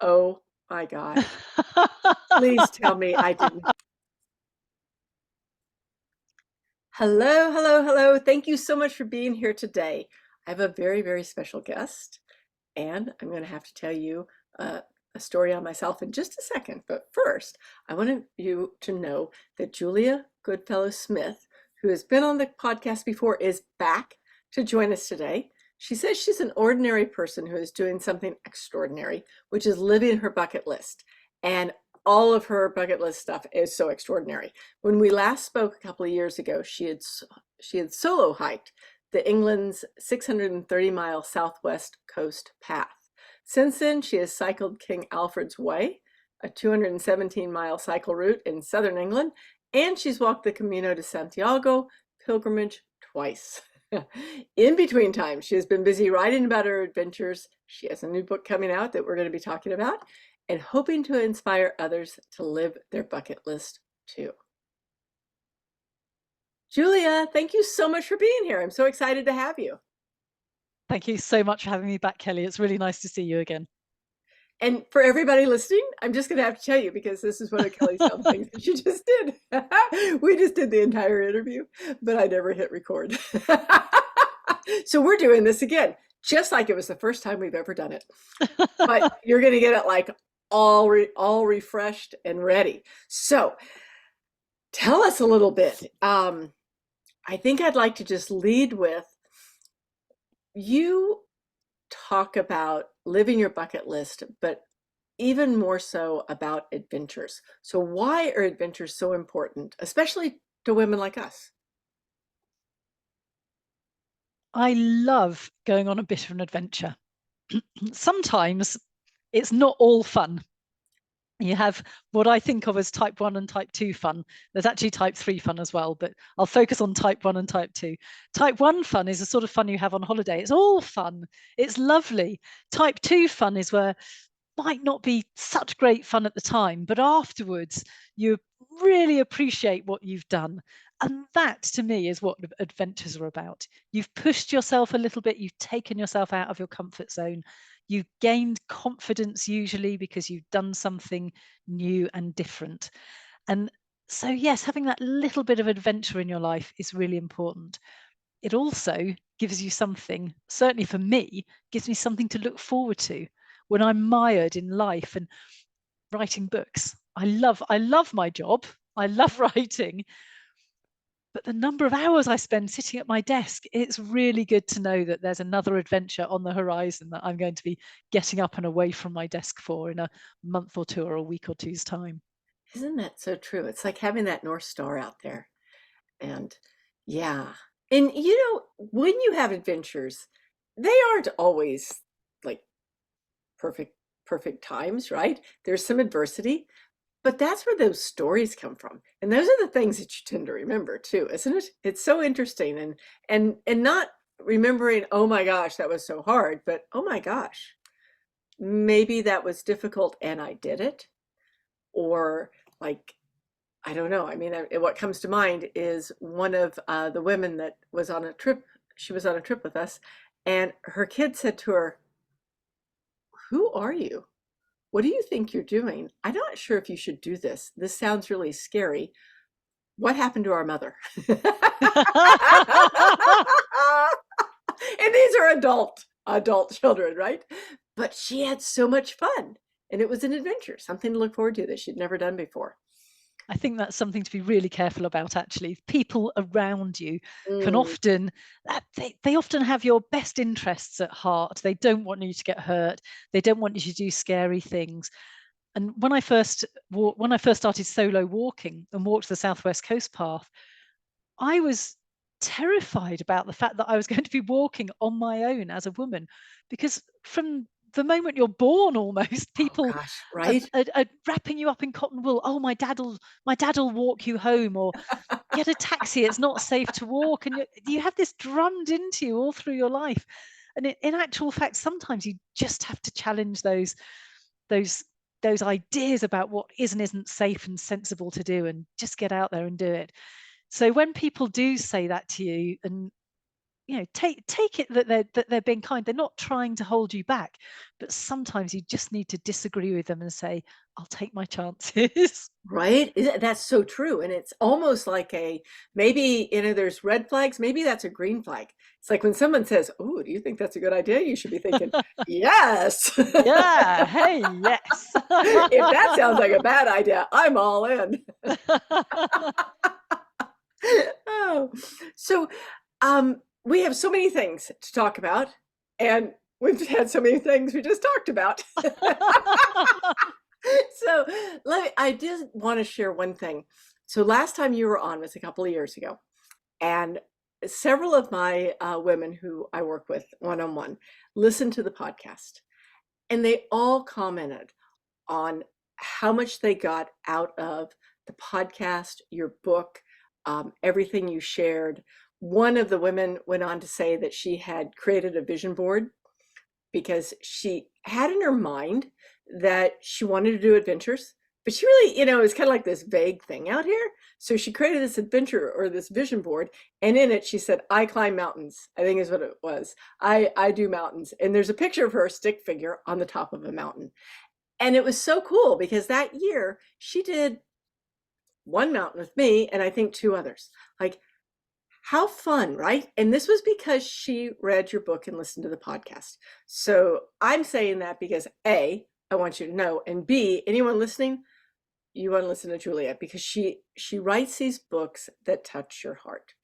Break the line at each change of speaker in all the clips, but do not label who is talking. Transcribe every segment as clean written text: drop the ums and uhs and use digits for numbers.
Oh my gosh. Please tell me I didn't. Hello, hello, hello. Thank you so much for being here today. I have a very, very special guest, and I'm going to have to tell you a story on myself in just a second. But first, I want you to know that Julia Goodfellow-Smith, who has been on the podcast before, is back to join us today. She says she's an ordinary person who is doing something extraordinary, which is living her bucket list. And all of her bucket list stuff is so extraordinary. When we last spoke a couple of years ago, she had solo hiked the England's 630-mile southwest coast path. Since then, she has cycled King Alfred's Way, a 217-mile cycle route in southern England, and she's walked the Camino de Santiago pilgrimage twice. In between times, she has been busy writing about her adventures. She has a new book coming out that we're going to be talking about, and hoping to inspire others to live their bucket list too. Julia, thank you so much for being here. I'm so excited to have you.
Thank you so much for having me back, Kelly. It's really nice to see you again.
And for everybody listening, I'm just going to have to tell you, because this is one of Kelly's dumb things that she just did. We just did the entire interview, but I never hit record. So we're doing this again, just like it was the first time we've ever done it. But you're going to get it like all refreshed and ready. So tell us a little bit. I think I'd like to just lead with, you talk about living your bucket list, but even more so about adventures. So why are adventures so important, especially to women like us?
I love going on a bit of an adventure. Sometimes it's not all fun. You have what I think of as type 1 and type 2 fun. There's actually type 3 fun as well, but I'll focus on type 1 and type 2. Type 1 fun is the sort of fun you have on holiday. It's all fun. It's lovely. Type 2 fun is where might not be such great fun at the time, but afterwards you really appreciate what you've done. And that to me is what adventures are about. You've pushed yourself a little bit, you've taken yourself out of your comfort zone, you've gained confidence usually because you've done something new and different. And so, yes, having that little bit of adventure in your life is really important. It also gives you something, certainly for me, gives me something to look forward to when I'm mired in life and writing books. I love my job. I love writing. But the number of hours I spend sitting at my desk, it's really good to know that there's another adventure on the horizon that I'm going to be getting up and away from my desk for in a month or two or a week or two's time.
Isn't that so true? It's like having that North Star out there. And yeah. And when you have adventures, they aren't always like perfect times, right? There's some adversity, but that's where those stories come from. And those are the things that you tend to remember too, isn't it? It's so interesting, and not remembering, oh my gosh, that was so hard, but oh my gosh, maybe that was difficult and I did it. Or like, I don't know. I mean, what comes to mind is one of the women that was on a trip. She was on a trip with us, and her kid said to her, "Who are you? What do you think you're doing? I'm not sure if you should do this. This sounds really scary. What happened to our mother?" And these are adult children, right? But she had so much fun, and it was an adventure, something to look forward to that she'd never done before.
I think that's something to be really careful about, actually. People around you can
Mm,
often, they often have your best interests at heart. They don't want you to get hurt. They don't want you to do scary things. And when I first started solo walking and walked the Southwest Coast Path, I was terrified about the fact that I was going to be walking on my own as a woman, because from the moment you're born, almost
oh
people
gosh,
are,
right?
are wrapping you up in cotton wool. Oh, my dad'll walk you home, or get a taxi. It's not safe to walk, and you have this drummed into you all through your life. And in actual fact, sometimes you just have to challenge those those ideas about what is and isn't safe and sensible to do, and just get out there and do it. So when people do say that to you, and take it that they're being kind. They're not trying to hold you back, but sometimes you just need to disagree with them and say, I'll take my chances.
Right? That's so true. And it's almost like maybe, there's red flags. Maybe that's a green flag. It's like when someone says, "Oh, do you think that's a good idea?" You should be thinking, "Yes."
Yeah, hey, yes.
If that sounds like a bad idea, I'm all in. Oh, so we have so many things to talk about, and we've had so many things we just talked about. So I just want to share one thing. So last time you were on was a couple of years ago, and several of my women who I work with one on one listened to the podcast, and they all commented on how much they got out of the podcast, your book, everything you shared. One of the women went on to say that she had created a vision board because she had in her mind that she wanted to do adventures, but she really, it was kind of like this vague thing out here. So she created this adventure or this vision board, and in it she said, "I climb mountains," I think is what it was. I do mountains. And there's a picture of her stick figure on the top of a mountain. And it was so cool because that year she did one mountain with me and I think two others. Like, how fun, right? And this was because she read your book and listened to the podcast. So I'm saying that because A, I want you to know, and B, anyone listening, you want to listen to Julia because she writes these books that touch your heart.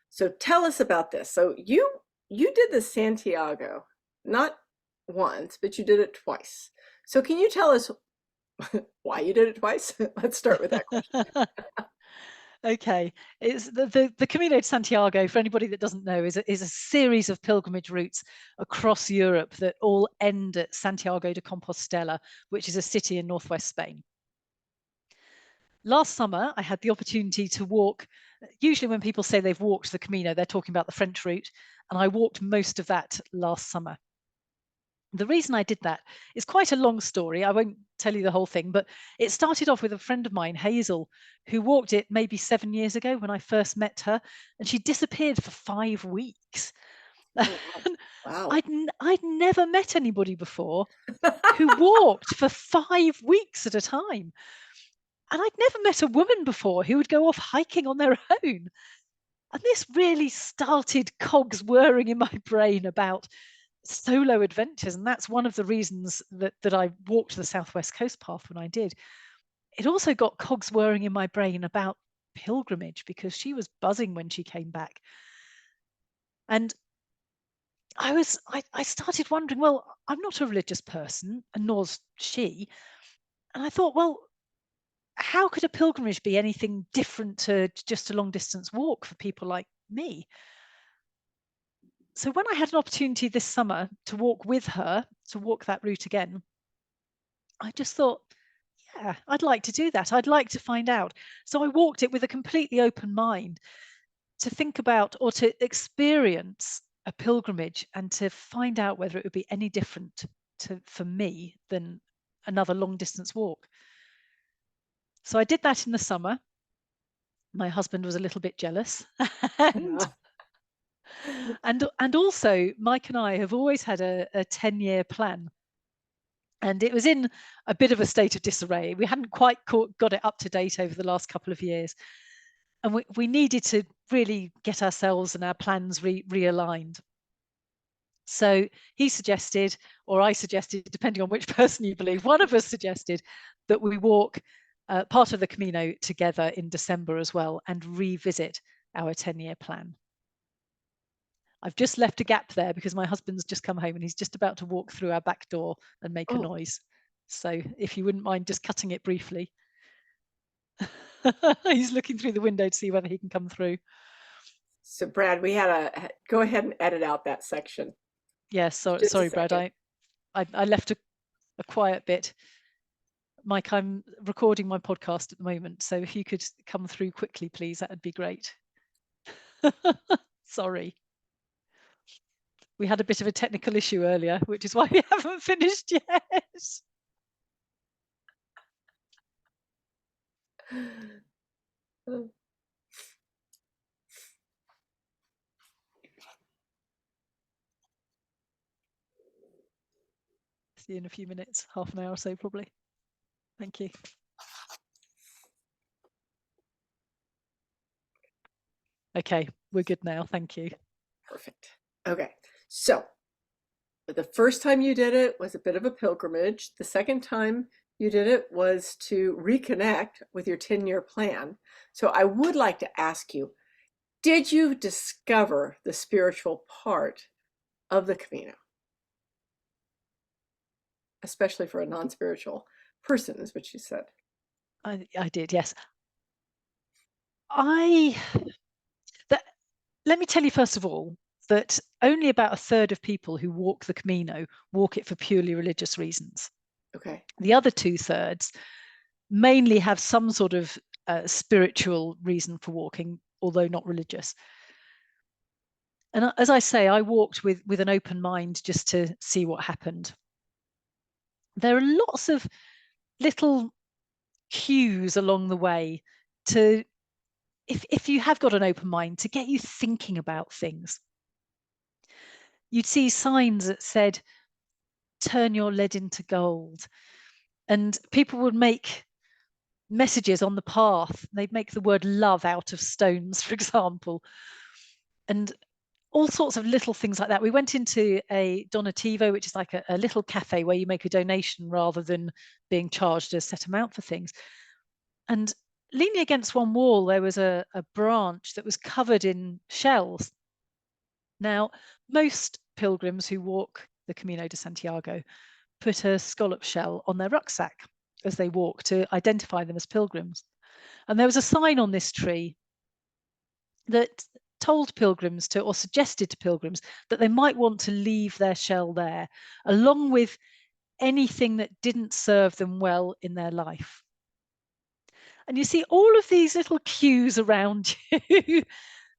So tell us about this. So you did the Santiago, not once, but you did it twice. So can you tell us why you did it twice? Let's start with that question.
Okay, it's the Camino de Santiago. For anybody that doesn't know, is a series of pilgrimage routes across Europe that all end at Santiago de Compostela, which is a city in northwest Spain. Last summer, I had the opportunity to walk. Usually, when people say they've walked the Camino, they're talking about the French route, and I walked most of that last summer. The reason I did that is quite a long story. I won't tell you the whole thing, but it started off with a friend of mine, Hazel, who walked it maybe 7 years ago when I first met her, and she disappeared for 5 weeks.
Oh, wow. Wow.
I'd never met anybody before who walked for 5 weeks at a time. And I'd never met a woman before who would go off hiking on their own. And this really started cogs whirring in my brain about solo adventures. And that's one of the reasons that I walked the Southwest Coast Path when I did. It also got cogs whirring in my brain about pilgrimage because she was buzzing when she came back. And I started wondering, well, I'm not a religious person, and nor's she. And I thought, well, how could a pilgrimage be anything different to just a long distance walk for people like me? So when I had an opportunity this summer to walk with her, to walk that route again, I just thought, yeah, I'd like to do that. I'd like to find out. So I walked it with a completely open mind to think about or to experience a pilgrimage and to find out whether it would be any different for me than another long distance walk. So I did that in the summer. My husband was a little bit jealous. and
Yeah.
and also Mike and I have always had a 10-year plan. And it was in a bit of a state of disarray. We hadn't quite got it up to date over the last couple of years. And we needed to really get ourselves and our plans realigned. So he suggested, or I suggested, depending on which person you believe, one of us suggested that we walk part of the Camino together in December as well and revisit our 10-year plan. I've just left a gap there because my husband's just come home and he's just about to walk through our back door and make a
Oh,
noise. So if you wouldn't mind just cutting it briefly. He's looking through the window to see whether he can come through.
so Brad, we had go ahead and edit out that section.
Yeah,
Just a
sorry, Brad.
second.
I left a quiet bit. Mike, I'm recording my podcast at the moment, so if you could come through quickly, please, that would be great. Sorry. We had a bit of a technical issue earlier, which is why we haven't finished yet. See you in a few minutes, half an hour or so probably. Thank you. Okay, we're good now. Thank you.
Perfect. Okay, so the first time you did it was a bit of a pilgrimage. The second time you did it was to reconnect with your 10-year plan. So I would like to ask you, did you discover the spiritual part of the Camino? Especially for a non-spiritual person, is what you said.
I did, yes. Let me tell you first of all that only about a third of people who walk the Camino walk it for purely religious reasons.
Okay.
The other 2/3 mainly have some sort of spiritual reason for walking, although not religious. And as I say, I walked with an open mind just to see what happened. There are lots of little cues along the way to, if you have got an open mind, to get you thinking about things. You'd see signs that said, turn your lead into gold. And people would make messages on the path. They'd make the word love out of stones, for example. And all sorts of little things like that. We went into a donativo, which is like a little cafe where you make a donation rather than being charged a set amount for things. And leaning against one wall, there was a branch that was covered in shells. Now, most pilgrims who walk the Camino de Santiago put a scallop shell on their rucksack as they walk to identify them as pilgrims. And there was a sign on this tree that told pilgrims to, or suggested to pilgrims, that they might want to leave their shell there, along with anything that didn't serve them well in their life. And you see all of these little cues around you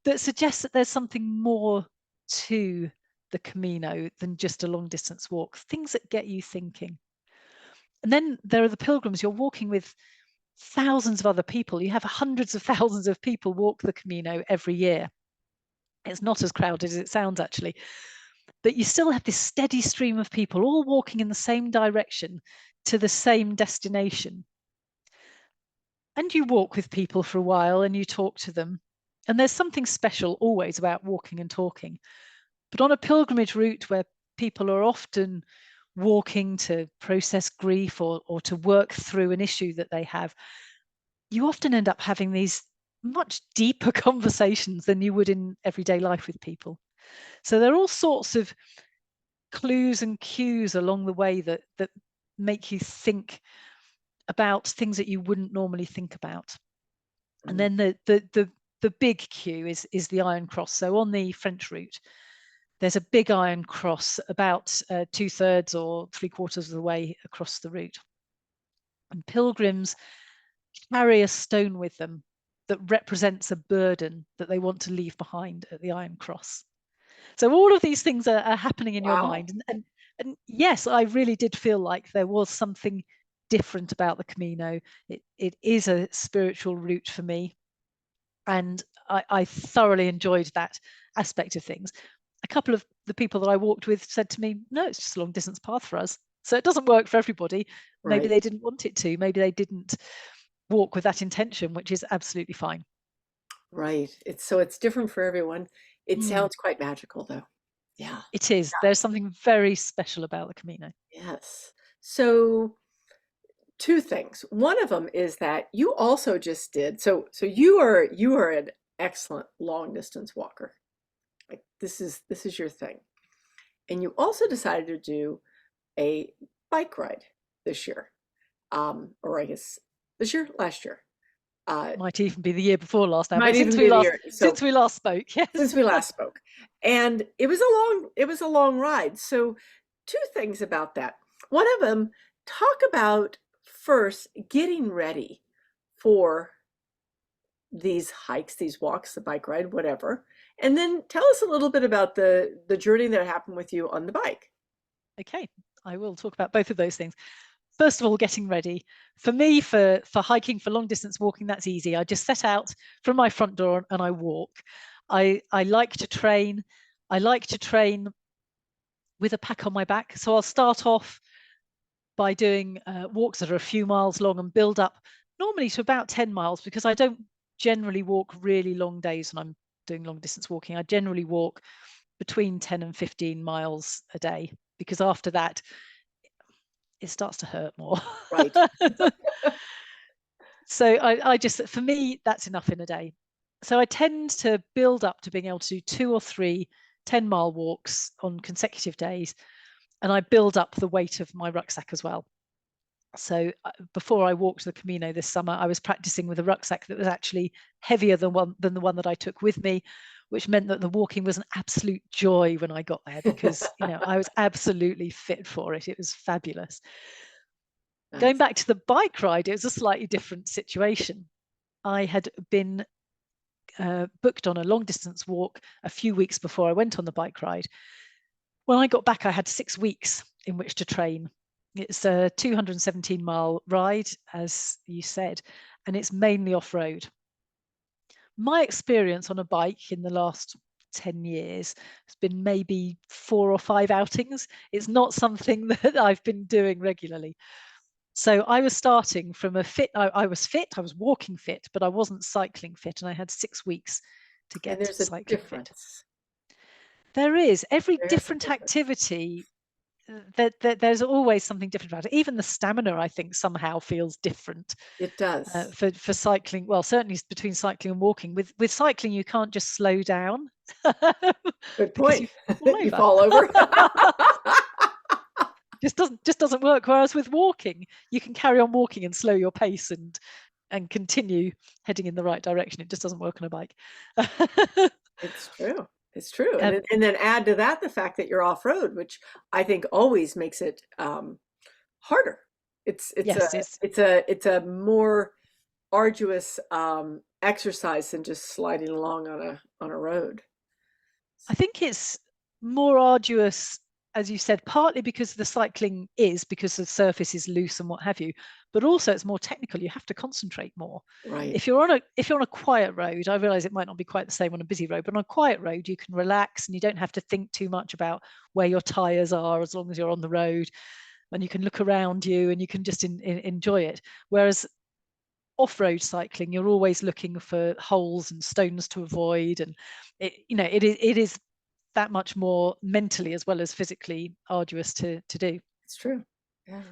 that suggest that there's something more to the Camino than just a long distance walk, things that get you thinking. And then there are the pilgrims. You're walking with thousands of other people. You have hundreds of thousands of people walk the Camino every year. It's not as crowded as it sounds, actually. But you still have this steady stream of people all walking in the same direction to the same destination. And you walk with people for a while and you talk to them. And there's something special always about walking and talking. But on a pilgrimage route where people are often walking to process grief or to work through an issue that they have, you often end up having these much deeper conversations than you would in everyday life with people. So there are all sorts of clues and cues along the way that make you think about things that you wouldn't normally think about. And then the big cue is the Iron Cross. So on the French route, there's a big iron cross about 2/3 or 3/4 of the way across the route. And pilgrims carry a stone with them that represents a burden that they want to leave behind at the Iron Cross. So all of these things are happening in your
Wow.
mind. And yes, I really did feel like there was something different about the Camino. It is a spiritual route for me. And I thoroughly enjoyed that aspect of things. A couple of the people that I walked with said to me, no, it's just a long distance path for us. So it doesn't work for everybody. Maybe
Right.
they didn't want it to. Maybe they didn't walk with that intention, which is absolutely fine.
Right. It's different for everyone. It
Mm,
sounds quite magical though. Yeah.
it is. There's something very special about the Camino.
Yes. So two things. One of them is that you also just did so you are an excellent long distance walker. Like this is your thing. And you also decided to do a bike ride this year. Or I guess this year, last year. Uh
Might even be the year before last now, but
might even be the year. So
since we last spoke,
since
yes.
we last spoke. And it was a long ride. So two things about that. One of them, talk about first getting ready for these hikes, these walks, the bike ride, whatever. And then tell us a little bit about the journey that happened with you on the bike.
Okay, I will talk about both of those things. First of all, getting ready. For me, for hiking, for long distance walking, that's easy. I just set out from my front door and I walk. I like to train. I like to train with a pack on my back. So I'll start off by doing walks that are a few miles long and build up normally to about 10 miles, because I don't generally walk really long days when I'm doing long distance walking. I generally walk between 10 and 15 miles a day, because after that it starts to hurt more.
Right.
So I just, for me, that's enough in a day. So I tend to build up to being able to do 2 or 3 10-mile walks on consecutive days, and I build up the weight of my rucksack as well. So before I walked the Camino this summer, I was practicing with a rucksack that was actually heavier than the one that I took with me, which meant that the walking was an absolute joy when I got there, because I was absolutely fit for it. It was fabulous. Going
Nice.
back to the bike ride, it was a slightly different situation. I had been booked on a long distance walk a few weeks before I went on the bike ride. When I got back, I had 6 weeks in which to train. It's a 217-mile ride, as you said, and it's mainly off-road. My experience on a bike in the last 10 years has been maybe 4 or 5 outings. It's not something that I've been doing regularly. So I was starting from a fit, I was fit, I was walking fit, but I wasn't cycling fit, and I had 6 weeks to
And
get
there's a
cycling fit.
difference.
There is, every
There's a
different
difference.
activity, there's always something different about it. Even the stamina, I think, somehow feels different
It does.
for cycling. Well, certainly between cycling and walking. With cycling, you can't just slow down
Good
because you
point.
fall
You
over.
fall over.
Just doesn't work. Whereas with walking, you can carry on walking and slow your pace and continue heading in the right direction. It just doesn't work on a bike.
It's true. It's true.
um,
And then add to that the fact that you're off road, which I think always makes it harder. It's a
yes, it's
it's a more arduous exercise than just sliding along on a road.
I think it's more arduous, as you said, partly because the cycling because the surface is loose and what have you, but also it's more technical. You have to concentrate more.
Right.
If you're on a quiet road, I realize it might not be quite the same on a busy road, but on a quiet road, you can relax and you don't have to think too much about where your tires are, as long as you're on the road, and you can look around you and you can just enjoy it. Whereas off-road cycling, you're always looking for holes and stones to avoid, and it is that much more mentally as well as physically arduous to do.
It's true. Yeah.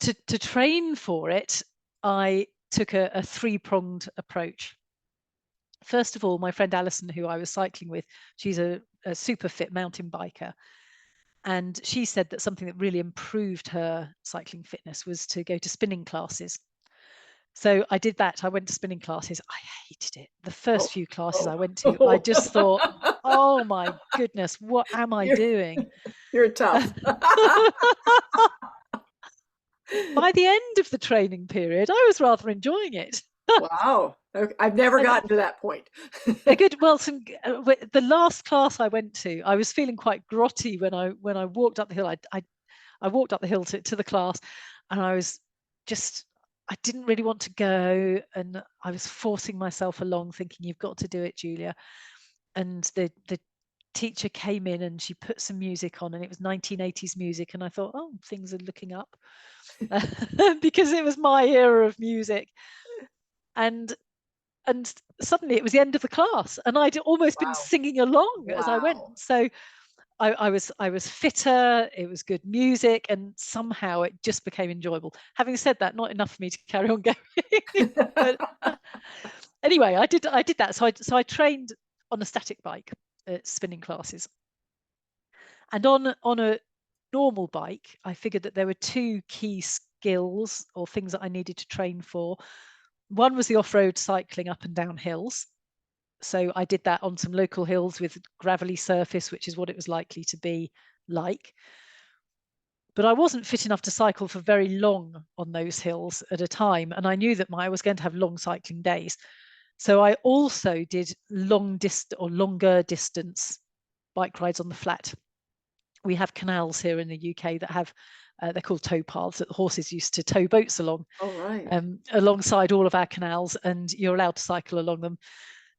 To train for it, I took a three-pronged approach. First of all, my friend Alison, who I was cycling with, she's a super fit mountain biker, and she said that something that really improved her cycling fitness was to go to spinning classes. So I did that. I went to spinning classes. I hated it. The
Oh,
first few classes I
oh,
went to, I
oh.
just thought, oh my goodness, what am I
You're
doing?
you're tough.
By the end of the training period, I was rather enjoying it.
Wow. Okay, I've never
And
gotten to that point.
a good, well, the last class I went to, I was feeling quite grotty when I walked up the hill. I walked up the hill to the class, and I was just, I didn't really want to go, and I was forcing myself along, thinking, you've got to do it, Julia. And the teacher came in and she put some music on, and it was 1980s music, and I thought, oh, things are looking up. Because it was my era of music, and suddenly it was the end of the class, and I'd almost been
Wow.
singing along as I went.
Wow.
So I was fitter, it was good music, and somehow it just became enjoyable. Having said that, not enough for me to carry on going. But anyway, I did that. So I trained on a static bike at spinning classes. And on a normal bike, I figured that there were 2 key skills or things that I needed to train for. One was the off-road cycling up and down hills. So I did that on some local hills with gravelly surface, which is what it was likely to be like. But I wasn't fit enough to cycle for very long on those hills at a time, and I knew that I was going to have long cycling days. So I also did longer distance bike rides on the flat. We have canals here in the UK that have they're called tow paths, that the horses used to tow boats along,
All right.
alongside all of our canals, and you're allowed to cycle along them.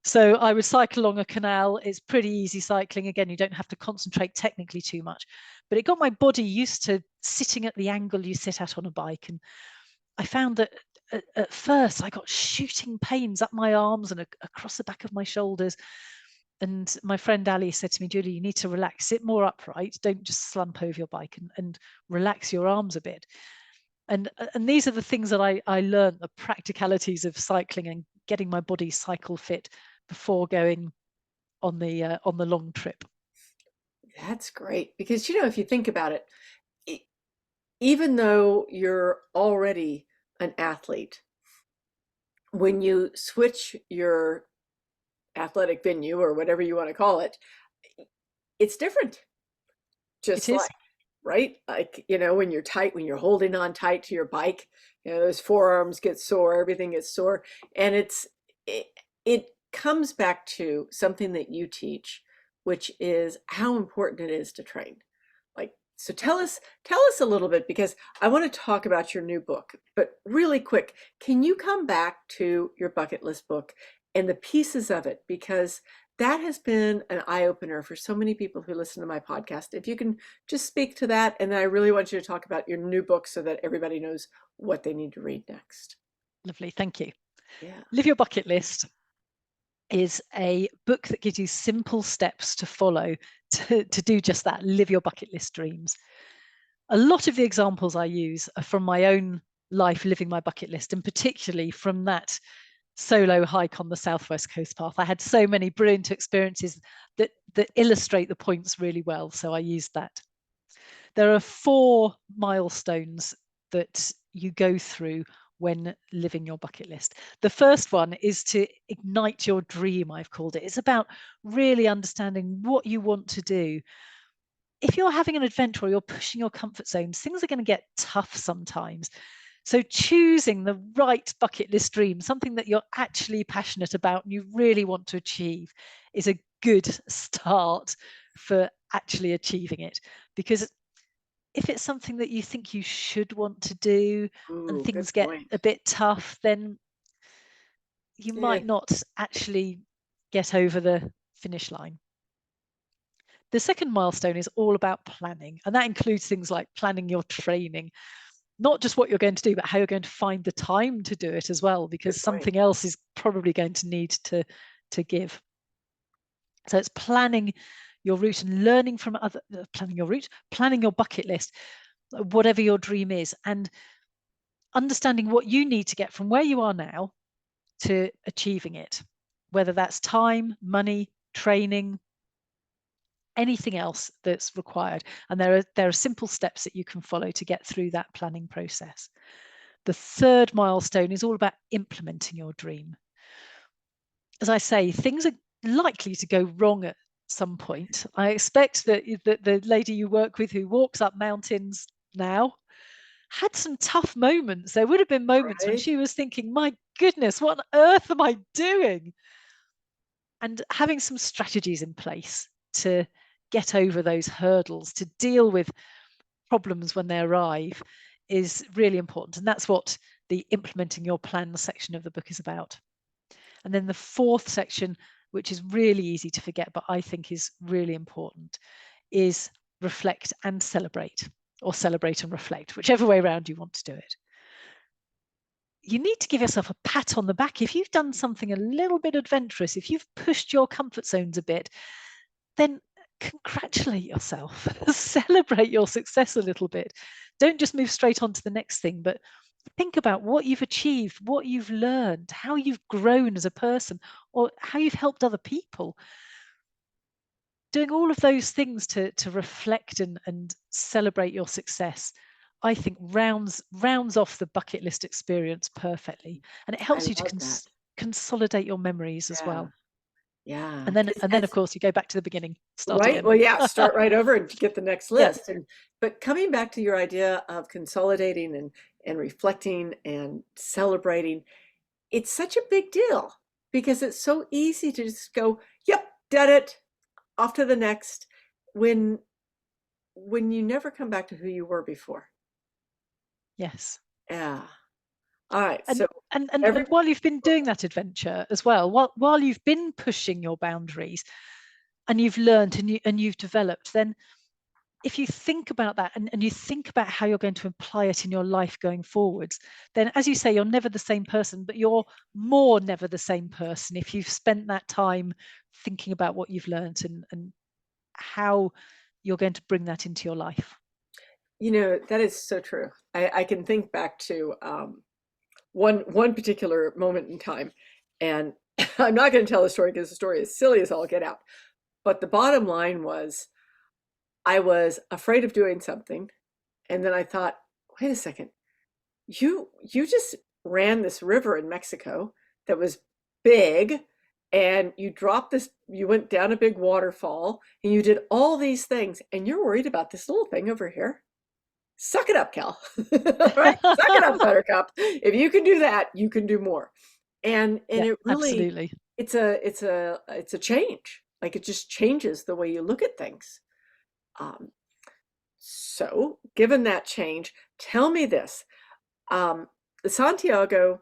So I would cycle along a canal. It's pretty easy cycling. Again, you don't have to concentrate technically too much, but it got my body used to sitting at the angle you sit at on a bike. And I found that at first I got shooting pains up my arms and across the back of my shoulders. And my friend Ali said to me, Julie, you need to relax, sit more upright. Don't just slump over your bike, and relax your arms a bit. And these are the things that I learned, the practicalities of cycling and getting my body cycle fit before going on the long trip.
That's great because, if you think about it, e- even though you're already an athlete, when you switch your athletic venue or whatever you want to call it, it's different.
It
Just like,
is.
right? Like, when you're tight, when you're holding on tight to your bike, those forearms get sore, everything gets sore. And it comes back to something that you teach, which is how important it is to train. Like, so tell us a little bit because I want to talk about your new book, but really quick, can you come back to your bucket list book and the pieces of it? Because that has been an eye opener for so many people who listen to my podcast. If you can just speak to that, and then I really want you to talk about your new book so that everybody knows what they need to read next.
Lovely. Thank you.
Yeah.
Live Your Bucket List is a book that gives you simple steps to follow to do just that, live your bucket list dreams. A lot of the examples I use are from my own life living my bucket list, and particularly from that solo hike on the Southwest Coast Path. I had so many brilliant experiences that illustrate the points really well, so I used that. There are 4 milestones that you go through when living your bucket list. The first one is to ignite your dream, I've called it. It's about really understanding what you want to do. If you're having an adventure or you're pushing your comfort zones, things are going to get tough sometimes. So choosing the right bucket list dream, something that you're actually passionate about and you really want to achieve, is a good start for actually achieving it. Because if it's something that you think you should want to do and
Ooh, good
things get
point.
a bit tough, then you
Yeah.
might not actually get over the finish line. The second milestone is all about planning, and that includes things like planning your training, not just what you're going to do, but how you're going to find the time to do it as well, because
Good point.
something else is probably going to need to give. So it's planning your route and learning from other, planning your route, planning your bucket list, whatever your dream is, and understanding what you need to get from where you are now to achieving it, whether that's time, money, training, anything else that's required. And there are simple steps that you can follow to get through that planning process. The third milestone is all about implementing your dream. As I say, things are likely to go wrong at some point. I expect that the lady you work with who walks up mountains now had some tough moments. There would have been moments when
Right?
she was thinking, my goodness, what on earth am I doing? And having some strategies in place to get over those hurdles, to deal with problems when they arrive, is really important. And that's what the implementing your plan section of the book is about. And then the fourth section, which is really easy to forget, but I think is really important, is reflect and celebrate, or celebrate and reflect, whichever way around you want to do it. You need to give yourself a pat on the back. If you've done something a little bit adventurous, if you've pushed your comfort zones a bit, then congratulate yourself, celebrate your success a little bit. Don't just move straight on to the next thing, but think about what you've achieved, what you've learned, how you've grown as a person, or how you've helped other people. Doing all of those things to reflect and celebrate your success, I think rounds off the bucket list experience perfectly, and it
I
helps you to
love that.
consolidate your memories as
Yeah.
well.
Yeah.
And then
'Cause
of course you go back to the beginning, start
right.
again.
Well, yeah, start right over and get the next
Yeah.
list. But coming back to your idea of consolidating and reflecting and celebrating, it's such a big deal because it's so easy to just go, yep, did it, off to the next, when you never come back to who you were before.
Yes.
Yeah. All right.
And
So
and
every
while you've been doing that adventure as well, while you've been pushing your boundaries and you've learned and you've developed, then if you think about that and you think about how you're going to apply it in your life going forwards, then as you say, you're never the same person, but you're more never the same person if you've spent that time thinking about what you've learned and how you're going to bring that into your life.
that is so true. I can think back to one particular moment in time, and I'm not going to tell the story because the story is silly as all get out. But the bottom line was, I was afraid of doing something, and then I thought, wait a second, you just ran this river in Mexico that was big, and you went down a big waterfall, and you did all these things, and you're worried about this little thing over here. Suck it up, Cal. Right? Suck it up, Buttercup. If you can do that, you can do more. And
Yeah,
it really,
absolutely.
it's a change. Like, it just changes the way you look at things. Um, so given that change, tell me this. The Santiago,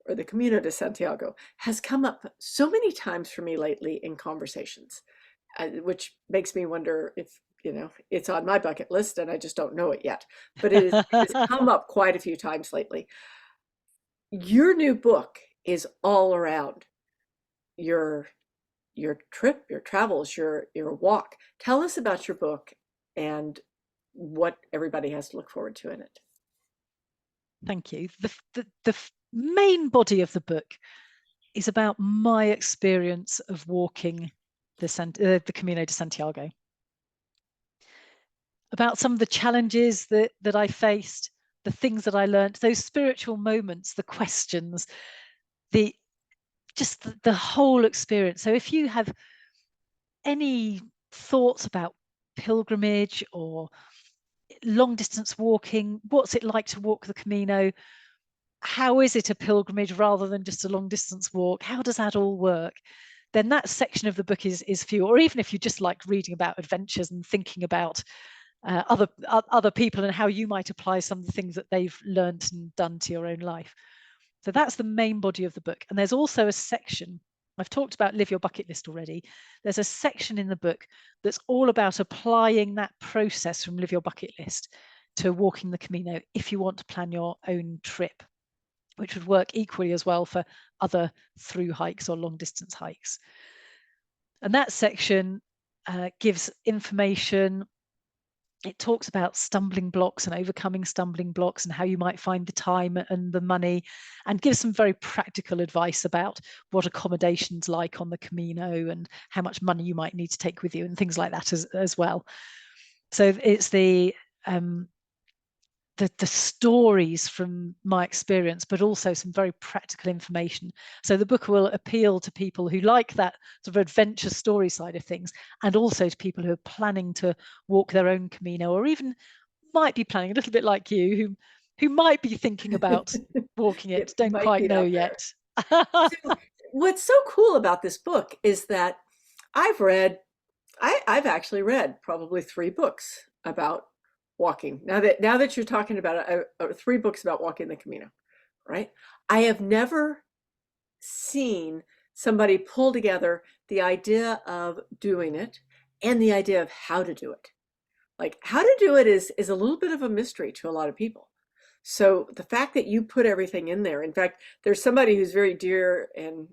or the Camino de Santiago, has come up so many times for me lately in conversations, which makes me wonder if, it's on my bucket list and I just don't know it yet. But it has come up quite a few times lately. Your new book is all around your your trip, your travels, your walk. Tell us about your book and what everybody has to look forward to in it.
Thank you. The main body of the book is about my experience of walking the Camino de Santiago, about some of the challenges that I faced, the things that I learned, those spiritual moments, the questions, the just the whole experience. So if you have any thoughts about pilgrimage or long distance walking, what's it like to walk the Camino? How is it a pilgrimage rather than just a long distance walk? How does that all work? Then that section of the book is for you. Or even if you just like reading about adventures and thinking about other people and how you might apply some of the things that they've learned and done to your own life. So that's the main body of the book. And there's also a section, I've talked about Live Your Bucket List already. There's a section in the book that's all about applying that process from Live Your Bucket List to walking the Camino if you want to plan your own trip, which would work equally as well for other through hikes or long distance hikes. And that section gives information. It talks about stumbling blocks and overcoming stumbling blocks and how you might find the time and the money, and gives some very practical advice about what accommodation's like on the Camino and how much money you might need to take with you and things like that as well. So it's the stories from my experience, but also some very practical information. So the book will appeal to people who like that sort of adventure story side of things, and also to people who are planning to walk their own Camino, or even might be planning a little bit like you, who might be thinking about walking
It
it, don't
might
quite
be
know
out there.
yet.
So what's so cool about this book is that I've read, I've actually read probably 3 books about walking. Now that you're talking about it, 3 books about walking the Camino, right? I have never seen somebody pull together the idea of doing it and the idea of how to do it. Like, how to do it is a little bit of a mystery to a lot of people. So the fact that you put everything in there, in fact, there's somebody who's very dear and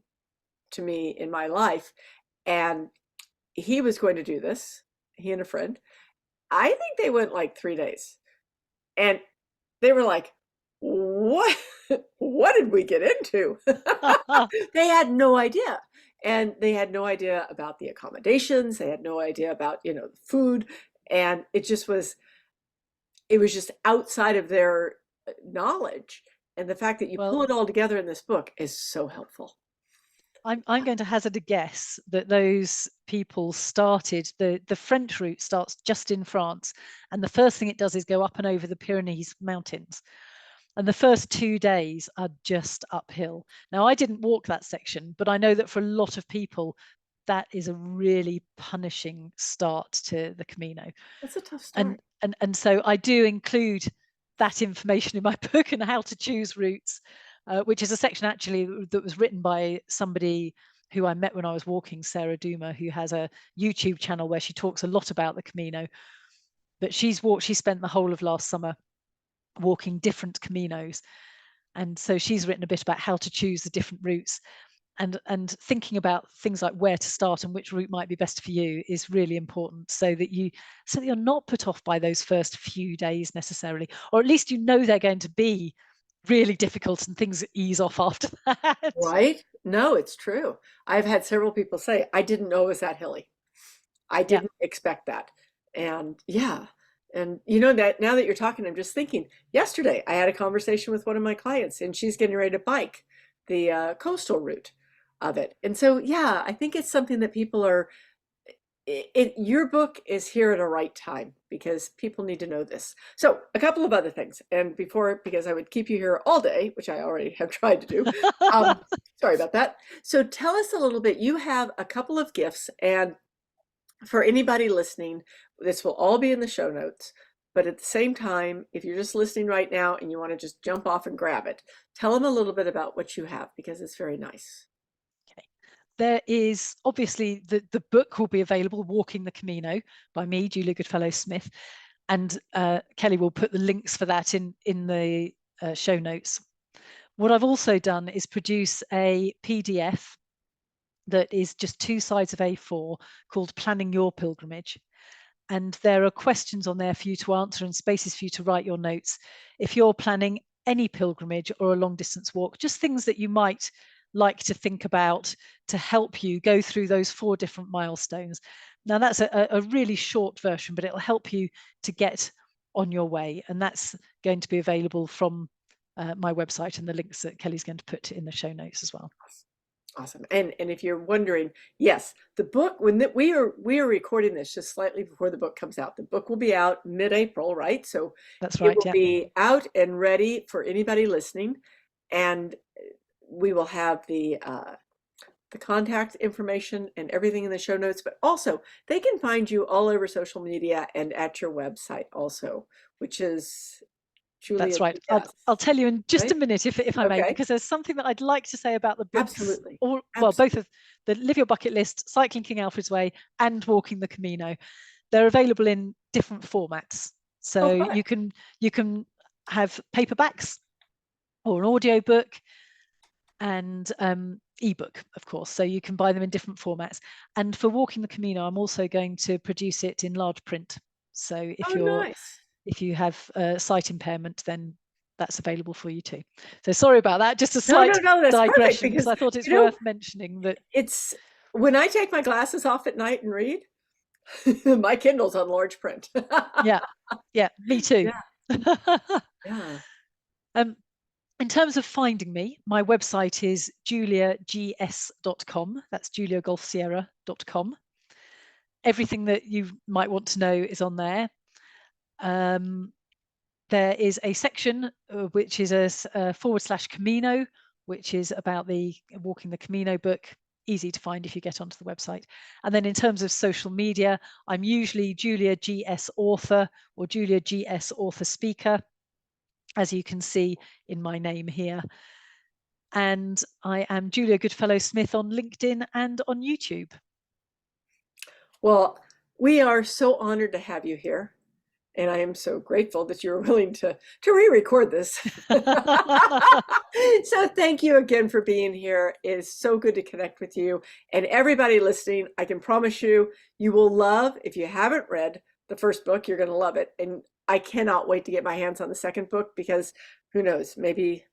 to me in my life, and he was going to do this, he and a friend. I think they went like 3 days, and they were like, what what did we get into? They had no idea. And they had no idea about the accommodations. They had no idea about, the food. And it was just outside of their knowledge. And the fact that you pull
Well,
it all together in this book is so helpful.
I'm going to hazard a guess that those people started, the French route starts just in France, and the first thing it does is go up and over the Pyrenees mountains. And the first 2 days are just uphill. Now, I didn't walk that section, but I know that for a lot of people, that is a really punishing start to the Camino.
That's a tough start.
And so I do include that information in my book and how to choose routes. which is a section actually that was written by somebody who I met when I was walking, Sarah Duma, who has a YouTube channel where she talks a lot about the Camino. But she spent the whole of last summer walking different Caminos. And so she's written a bit about how to choose the different routes, and thinking about things like where to start and which route might be best for you is really important, so that you're not put off by those first few days necessarily, or at least you know they're going to be really difficult and things ease off after that.
Right? No, it's true. I've had several people say, I didn't know it was that hilly. I
Yeah.
didn't expect that. And yeah. And you know that now that you're talking, I'm just thinking, yesterday I had a conversation with one of my clients and she's getting ready to bike the coastal route of it. And so, yeah, I think it's something that people are, your book is here at a right time because people need to know this. So a couple of other things, and before, because I would keep you here all day, which I already have tried to do. Sorry about that. So tell us a little bit. You have a couple of gifts, and for anybody listening, this will all be in the show notes. But at the same time, if you're just listening right now and you want to just jump off and grab it, tell them a little bit about what you have because it's very nice.
There is obviously the book will be available, Walking the Camino by me, Julia Goodfellow-Smith, and Kelly will put the links for that in the show notes. What I've also done is produce a PDF that is just 2 sides of A4 called Planning Your Pilgrimage. And there are questions on there for you to answer and spaces for you to write your notes. If you're planning any pilgrimage or a long distance walk, just things that you might like to think about to help you go through those 4 different milestones. Now that's a really short version, but it'll help you to get on your way. And that's going to be available from my website, and the links that Kelly's going to put in the show notes as well.
Awesome. And if you're wondering, yes, the book, when we are recording this just slightly before the book comes out. The book will be out mid-April, right? So
That's
it
right.
will
Yeah.
be out and ready for anybody listening. And we will have the contact information and everything in the show notes, but also they can find you all over social media and at your website also, which is Julia
That's right.
GS,
I'll tell you in just
right?
a minute, if I may,
Okay.
because there's something that I'd like to say about the books,
Absolutely.
or well, both
Absolutely.
of the Live Your Bucket List, Cycling King Alfred's Way, and Walking the Camino. They're available in different formats, so
Oh, good.
you can have paperbacks or an audio book and ebook, of course. So you can buy them in different formats. And for Walking the Camino, I'm also going to produce it in large print. So
Oh, nice.
if you have sight impairment, then that's available for you too. So sorry about that, just a
No, no,
slight
no, that's perfect
digression, because
because,
I thought it's
you know,
worth mentioning that.
it's when I take my glasses off at night and read, my Kindle's on large print.
Yeah, me too.
Yeah, yeah.
In terms of finding me, my website is juliags.com. That's juliagolfsierra.com. Everything that you might want to know is on there. There is a section which is a /Camino, which is about the Walking the Camino book. Easy to find if you get onto the website. And then in terms of social media, I'm usually Julia GS Author or Julia GS Author Speaker, as you can see in my name here. And I am Julia Goodfellow-Smith on LinkedIn and on YouTube.
Well, we are so honored to have you here. And I am so grateful that you were willing to re-record this. So thank you again for being here. It is so good to connect with you. And everybody listening, I can promise you, you will love, if you haven't read the first book, you're going to love it. And I cannot wait to get my hands on the second book because who knows, maybe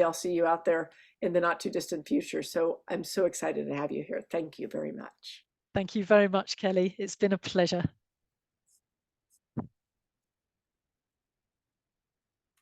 I'll see you out there in the not too distant future. So I'm so excited to have you here. Thank you very much.
Thank you very much, Kelly. It's been a pleasure.